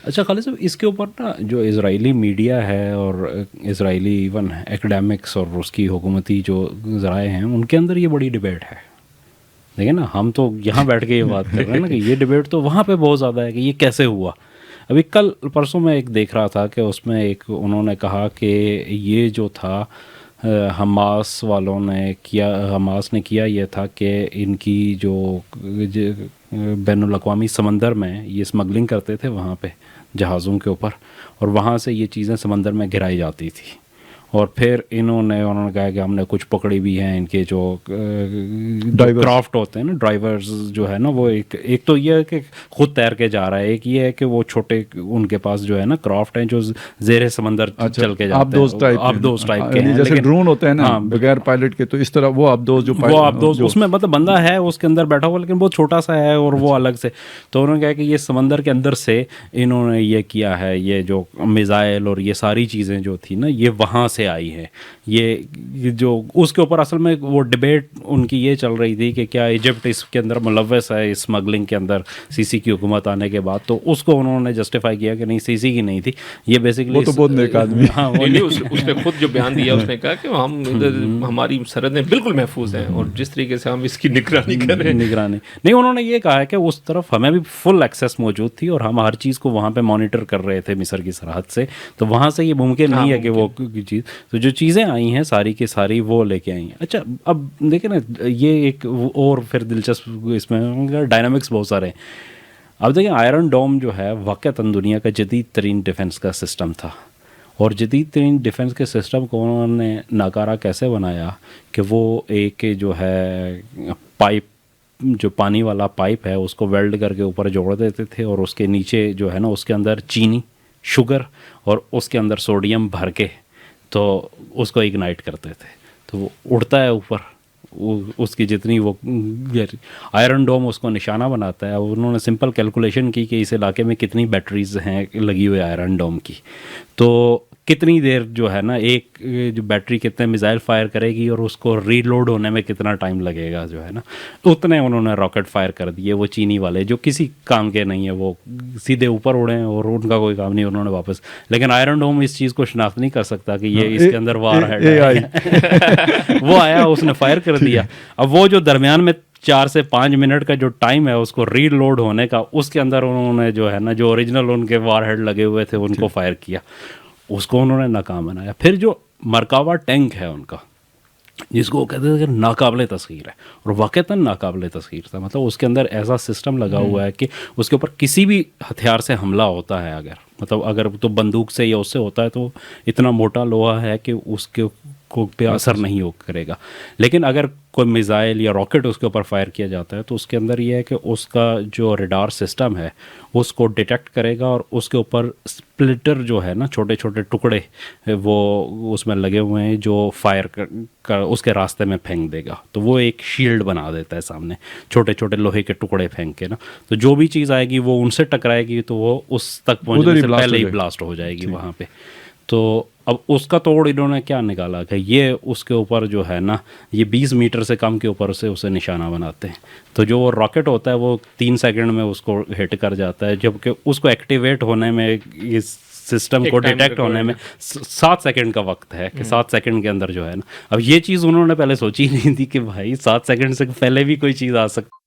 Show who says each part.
Speaker 1: اچھا خالد صاحب، اس کے اوپر نا جو اسرائیلی میڈیا ہے اور اسرائیلی ایون ایکڈیمکس اور اس کی حکومتی جو ذرائع ہیں ان کے اندر یہ بڑی ڈبیٹ ہے. دیکھیں نا، ہم تو یہاں بیٹھ کے یہ بات کر رہے ہیں نا کہ یہ ڈبیٹ تو وہاں پہ بہت زیادہ ہے کہ یہ کیسے ہوا. ابھی کل پرسوں میں ایک دیکھ رہا تھا کہ اس میں ایک انہوں نے کہا کہ یہ جو تھا حماس والوں نے کیا، حماس نے کیا یہ تھا کہ ان کی جو بین الاقوامی سمندر میں یہ اسمگلنگ کرتے تھے وہاں پہ جہازوں کے اوپر، اور وہاں سے یہ چیزیں سمندر میں گرائی جاتی تھی. اور پھر انہوں نے کہا کہ ہم نے کچھ پکڑی بھی ہیں ان کے جو کرافٹ ہوتے ہیں نا، ڈرائیورز جو ہے نا، وہ ایک تو یہ ہے کہ خود تیر کے جا رہا ہے، ایک یہ ہے کہ وہ چھوٹے ان کے پاس جو ہے نا کرافٹ ہیں جو زیر سمندر چل کے جاتے ہیں، آبدوز ٹائپ کے ہیں،
Speaker 2: جیسے ڈرون ہوتے ہیں نا بغیر پائلٹ کے، تو اس طرح وہ آبدوز
Speaker 1: اس میں مطلب بندہ ہے اس کے اندر بیٹھا ہوا لیکن بہت چھوٹا سا ہے اور وہ الگ سے. تو انہوں نے کہا کہ یہ سمندر کے اندر سے انہوں نے یہ کیا ہے، یہ جو میزائل اور یہ ساری چیزیں جو تھی نا یہ وہاں سے آئی ہے. یہ جو اس کے اوپر اصل میں وہ ڈبیٹ ان کی یہ چل رہی تھی کہ کیا ایجپٹ اس کے اندر ملوث ہے اسمگلنگ کے اندر سی سی کی حکومت آنے کے بعد. تو اس کو انہوں نے جسٹیفائی کیا کہ نہیں، سی سی کی نہیں تھی یہ، بیسیکلی
Speaker 2: وہ تو بہت نیک آدمی.
Speaker 3: ہاں اس نے خود جو بیان دیا اس نے کہا کہ ہم ہماری سرحدیں بالکل محفوظ ہیں اور جس طریقے سے ہم اس کی نگرانی کریں.
Speaker 1: نگرانی نہیں، انہوں نے یہ کہا ہے کہ اس طرف ہمیں بھی فل ایکسیس موجود تھی اور ہم ہر چیز کو وہاں پہ مانیٹر کر رہے تھے مصر کی سرحد سے. تو وہاں سے یہ ممکن نہیں ہے کہ وہ چیز، تو جو چیزیں آئی ہیں ساری کی ساری وہ لے کے آئی ہیں. اچھا اب دیکھیں نا، یہ ایک اور پھر دلچسپ اس میں ڈائنامکس بہت سارے ہیں. اب دیکھیں آئرن ڈوم جو ہے واقعتاً دنیا کا جدید ترین ڈیفنس کا سسٹم تھا، اور جدید ترین ڈیفنس کے سسٹم کو انہوں نے ناکارہ کیسے بنایا کہ وہ ایک جو ہے پائپ، جو پانی والا پائپ ہے اس کو ویلڈ کر کے اوپر جوڑ دیتے تھے اور اس کے نیچے جو ہے نا اس کے اندر چینی، شوگر اور اس کے اندر سوڈیم بھر کے تو اس کو اگنائٹ کرتے تھے تو وہ اڑتا ہے اوپر، اس کی جتنی وہ آئرن ڈوم اس کو نشانہ بناتا ہے. انہوں نے سمپل کیلکولیشن کی کہ اس علاقے میں کتنی بیٹریز ہیں لگی ہوئے آئرن ڈوم کی، تو کتنی دیر جو ہے نا ایک جو بیٹری کتنے میزائل فائر کرے گی اور اس کو ری لوڈ ہونے میں کتنا ٹائم لگے گا جو ہے نا، اتنے انہوں نے راکٹ فائر کر دیے وہ چینی والے جو کسی کام کے نہیں ہیں، وہ سیدھے اوپر اڑے اور ان کا کوئی کام نہیں، انہوں نے واپس. لیکن آئرن ڈوم اس چیز کو شناخت نہیں کر سکتا کہ یہ اس کے اندر وار ہیڈ ہے. وہ آیا، اس نے فائر کر دیا. اب وہ جو درمیان میں 4 سے 5 منٹ کا جو ٹائم ہے اس کو ری لوڈ ہونے کا، اس کے اندر انہوں نے جو ہے نا جو اوریجنل ان کے وار ہیڈ لگے ہوئے تھے ان کو فائر کیا، اس کو انہوں نے ناکام بنایا. پھر جو مرکاوا ٹینک ہے ان کا، جس کو وہ کہتے تھے کہ ناقابل تسخیر ہے، اور واقعتاً ناقابل تسخیر تھا. مطلب اس کے اندر ایسا سسٹم لگا ہوا ہے کہ اس کے اوپر کسی بھی ہتھیار سے حملہ ہوتا ہے، اگر تو بندوق سے یا اس سے ہوتا ہے تو اتنا موٹا لوہا ہے کہ اس کے کو پہ اثر نہیں کرے گا. لیکن اگر کوئی میزائل یا راکٹ اس کے اوپر فائر کیا جاتا ہے تو اس کے اندر یہ ہے کہ اس کا جو ریڈار سسٹم ہے اس کو ڈیٹیکٹ کرے گا اور اس کے اوپر سپلٹر جو ہے نا، چھوٹے چھوٹے ٹکڑے وہ اس میں لگے ہوئے ہیں جو فائر کر اس کے راستے میں پھینک دے گا. تو وہ ایک شیلڈ بنا دیتا ہے سامنے، چھوٹے چھوٹے لوہے کے ٹکڑے پھینک کے نا، تو جو بھی چیز آئے گی وہ ان سے ٹکرائے گی تو وہ اس تک پہنچنے سے پہلے ہی بلاسٹ ہو جائے گی وہاں پہ. تو اب اس کا توڑ انہوں نے کیا نکالا کہ یہ اس کے اوپر جو ہے نا یہ 20 میٹر سے کم کے اوپر سے اسے نشانہ بناتے ہیں. تو جو وہ راکٹ ہوتا ہے وہ 3 سیکنڈ میں اس کو ہٹ کر جاتا ہے، جبکہ اس کو ایکٹیویٹ ہونے میں، اس سسٹم کو ڈیٹیکٹ ہونے میں 7 سیکنڈ کا وقت ہے کہ 7 سیکنڈ کے اندر جو ہے نا. اب یہ چیز انہوں نے پہلے سوچی نہیں تھی کہ بھائی 7 سیکنڈ سے پہلے بھی کوئی چیز آ سکتی